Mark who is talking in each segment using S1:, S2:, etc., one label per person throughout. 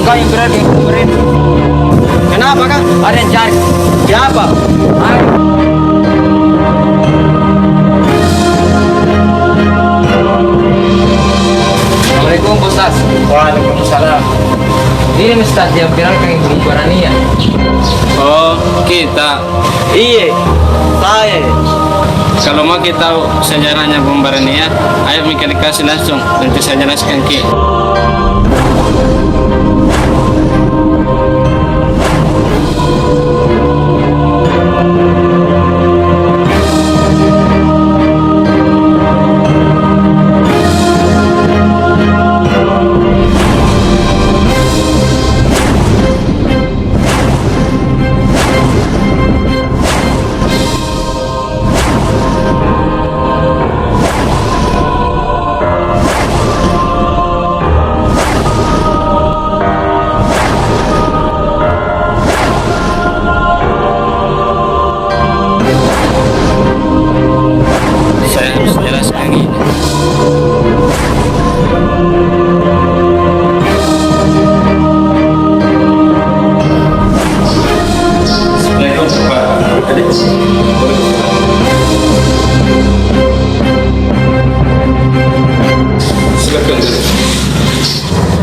S1: kau yang berani pemerintah. Kenapa kan? Ada yang cari. Siapa? Ayo. Assalamualaikum Ustaz.
S2: Waalaikumsalam.
S1: Ini Ustaz yang viral kan Ibu Barania.
S2: Oh, kita.
S1: Iya, saya.
S2: Kalau mau kita tahu sejarahnya Bung Barania, ayo kita kasih langsung. Nanti saya jelaskan Ki. Saya harus jelaskan ini.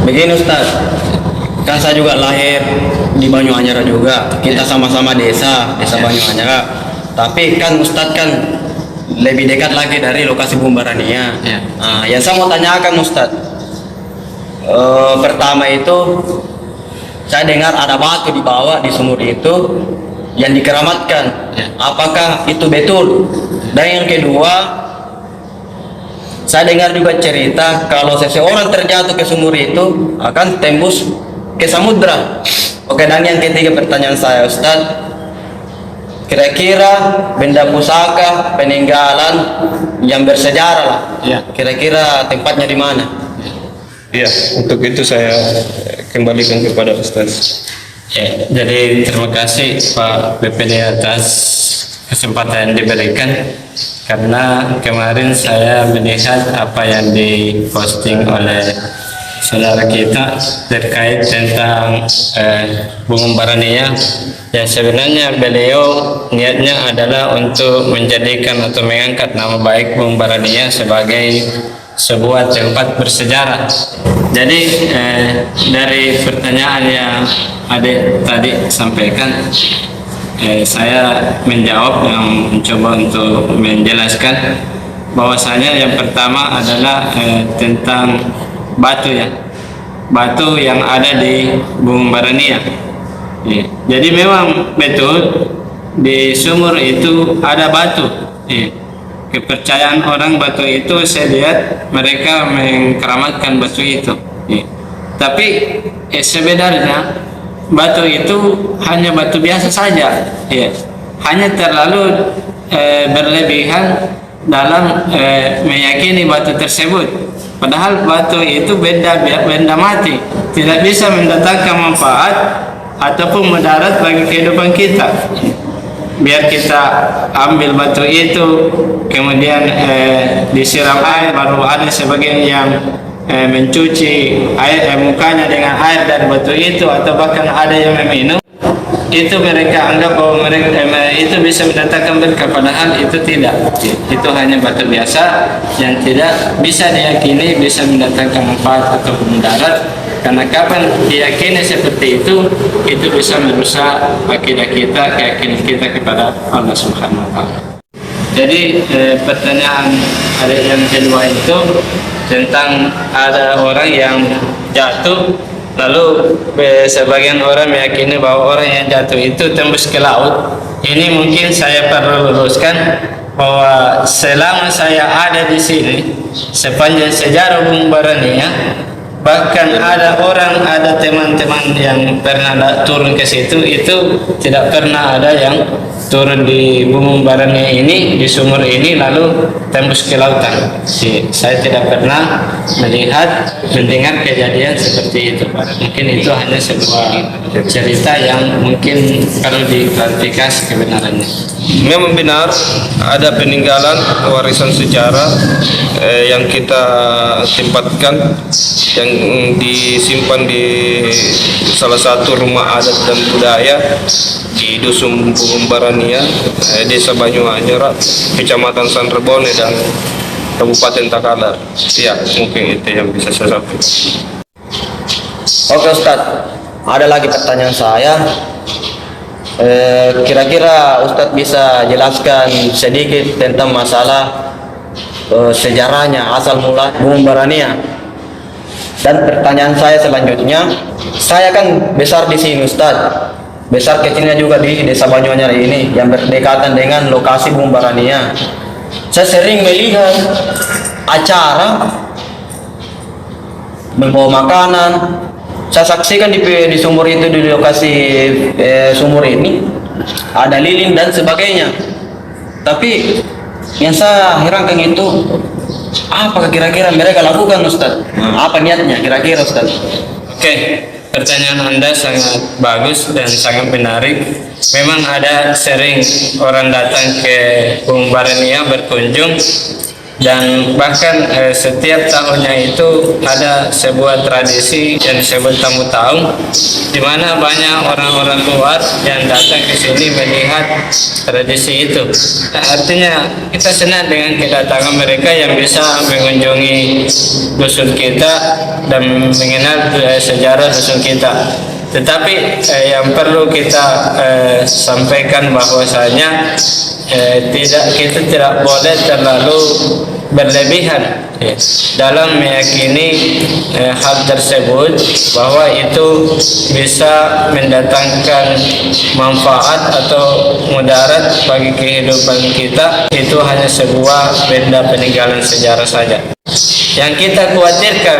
S1: Begini Ustaz, kan saya juga lahir di Banyuanyar juga. Kita sama-sama desa Banyuanyar. Tapi kan Ustaz kan lebih dekat lagi dari lokasi Bung Barania.
S2: Ya.
S1: Nah, yang saya mau tanyakan Ustaz, pertama itu saya dengar ada batu di bawah di sumur itu yang dikeramatkan.
S2: Ya.
S1: Apakah itu betul? Dan yang kedua, saya dengar juga cerita kalau seseorang terjatuh ke sumur itu akan tembus ke samudra. Oke, dan yang ketiga pertanyaan saya Ustaz, kira-kira benda pusaka peninggalan yang bersejarah lah,
S2: Ya.
S1: kira-kira tempatnya di mana?
S3: Iya, untuk itu saya kembalikan kepada Ustaz.
S2: Ya, jadi terima kasih Pak BPD atas kesempatan yang diberikan, karena kemarin saya melihat apa yang diposting oleh saudara kita terkait tentang Bung Barania. Ya, sebenarnya beliau niatnya adalah untuk menjadikan atau mengangkat nama baik Bung Barania sebagai sebuah tempat bersejarah. Jadi dari pertanyaan yang adik tadi sampaikan, saya menjawab yang mencoba untuk menjelaskan bahwasanya yang pertama adalah tentang batu, ya, batu yang ada di Bung Barania. Ya. Jadi memang betul di sumur itu ada batu. Ya. Kepercayaan orang batu itu, saya lihat mereka mengkeramatkan batu itu. Ya. Tapi sebenarnya batu itu hanya batu biasa saja, ya. Hanya terlalu berlebihan dalam meyakini batu tersebut. Padahal batu itu benda mati, tidak bisa mendatangkan manfaat ataupun mudarat bagi kehidupan kita. Biar kita ambil batu itu, kemudian disiram air, baru ada sebagian yang mencuci air mukanya dengan air dari batu itu, atau bahkan ada yang meminum. Itu mereka anggap bahwa mereka itu bisa mendatangkan berkah, padahal itu tidak. Itu hanya batu biasa yang tidak bisa diyakini bisa mendatangkan manfaat atau mudarat. Karena kapan diyakini seperti itu bisa merusak akidah kita, keyakinan kita kepada Allah Subhanahu wa Ta'ala. Jadi pertanyaan ada yang kedua itu tentang ada orang yang jatuh, lalu sebagian orang meyakini bahwa orang yang jatuh itu tembus ke laut. Ini mungkin saya perlu luruskan bahwa selama saya ada di sini, sepanjang sejarah Bung Barania, bahkan ada teman-teman yang pernah turun ke situ, itu tidak pernah ada yang turun di Bung Barania ini, di sumur ini, lalu tembus ke lautan. Saya tidak pernah mendengar kejadian seperti itu. Mungkin itu hanya sebuah cerita yang mungkin perlu diklarifikasi kebenarannya.
S3: Memang benar ada peninggalan warisan sejarah yang kita tempatkan, yang disimpan di salah satu rumah adat dan budaya di Dusun Bumbarania, Desa Banyuanyar, Kecamatan Sanrebone dan Kabupaten Takalar. Ya, mungkin itu yang bisa saya sampaikan.
S1: Oke Ustadz, ada lagi pertanyaan saya. Kira-kira Ustadz bisa jelaskan sedikit tentang masalah sejarahnya, asal mula Bumbarania. Dan pertanyaan saya selanjutnya, saya kan besar di sini Ustadz, besar kecilnya juga di Desa Banyuanyar ini yang berdekatan dengan lokasi Bumbarania. Saya sering melihat acara membawa makanan. Saya saksikan di sumur itu, di lokasi sumur ini ada lilin dan sebagainya. Tapi yang saya herankan itu, apa kira-kira mereka lakukan Ustaz? Apa niatnya kira-kira Ustaz?
S2: Oke, pertanyaan Anda sangat bagus dan sangat menarik. Memang ada sering orang datang ke Bumbarania berkunjung, dan bahkan setiap tahunnya itu ada sebuah tradisi yang disebut tamu tahun, di mana banyak orang-orang luar yang datang ke sini melihat tradisi itu. Nah, artinya kita senang dengan kedatangan mereka yang bisa mengunjungi dusun kita dan mengenal sejarah dusun kita. Tetapi yang perlu kita sampaikan bahwasanya kita tidak boleh terlalu berlebihan dalam meyakini hal tersebut, bahwa itu bisa mendatangkan manfaat atau mudarat bagi kehidupan kita. Itu hanya sebuah benda peninggalan sejarah saja. Yang kita khawatirkan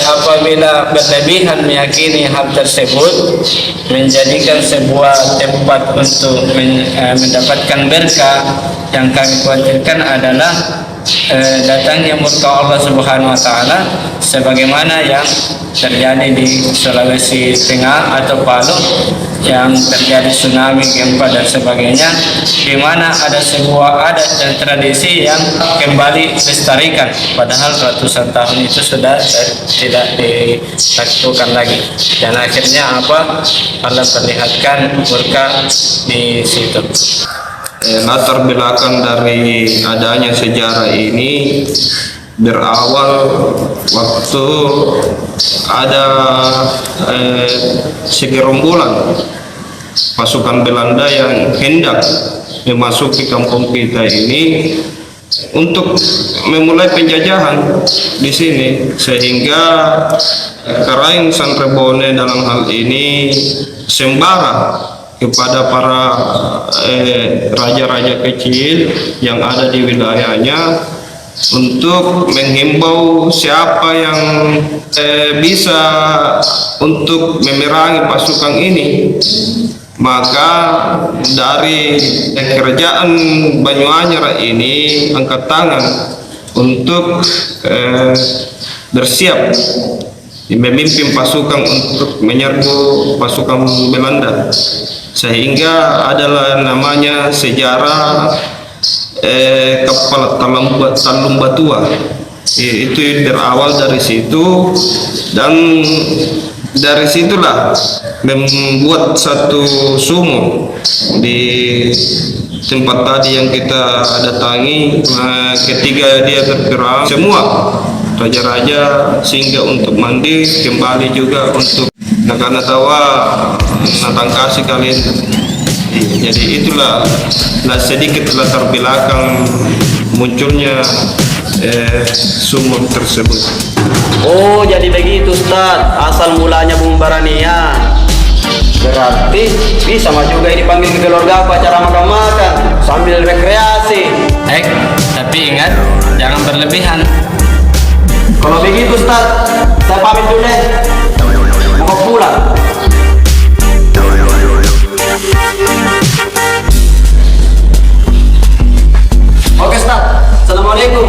S2: apabila berlebihan meyakini hal tersebut, menjadikan sebuah tempat untuk mendapatkan berkah, yang kami khawatirkan adalah datangnya murka Allah Subhanahu wa taala, sebagaimana yang terjadi di Sulawesi Tengah atau Palu, yang terjadi tsunami, gempa dan sebagainya, di mana ada sebuah adat dan tradisi yang kembali dilestarikan, padahal ratusan tahun itu sudah tidak dilakukan lagi. Dan akhirnya apa? Allah perlihatkan murka di situ.
S3: Latar belakang dari adanya sejarah ini berawal waktu ada segerombolan pasukan Belanda yang hendak memasuki kampung kita ini untuk memulai penjajahan di sini, sehingga Karain Sanrebone dalam hal ini sembara kepada para raja-raja kecil yang ada di wilayahnya untuk menghimbau siapa yang bisa untuk memerangi pasukan ini. Maka dari kerajaan Banyuanyar ini angkat tangan untuk bersiap memimpin pasukan untuk menyerbu pasukan Belanda, sehingga adalah namanya sejarah kapal Talum Batua. Itu berawal dari situ, dan dari situlah membuat satu sumur di tempat tadi yang kita datangi. Ketika dia tergerak, semua raja-raja singgah untuk mandi, kembali juga untuk karena tawa natang kasih kalian. Jadi itulah sedikit latar belakang munculnya sumur tersebut.
S1: Oh, jadi begitu Ustaz, asal mulanya Bumbarania. Berarti bisa mah juga dipanggil ke keluarga apa acara makan-makan sambil rekreasi.
S2: Tapi ingat, jangan berlebihan.
S1: Kalau begitu Ustaz, saya pamit dulu deh. Mau pulang. Oke Ustaz, Assalamualaikum.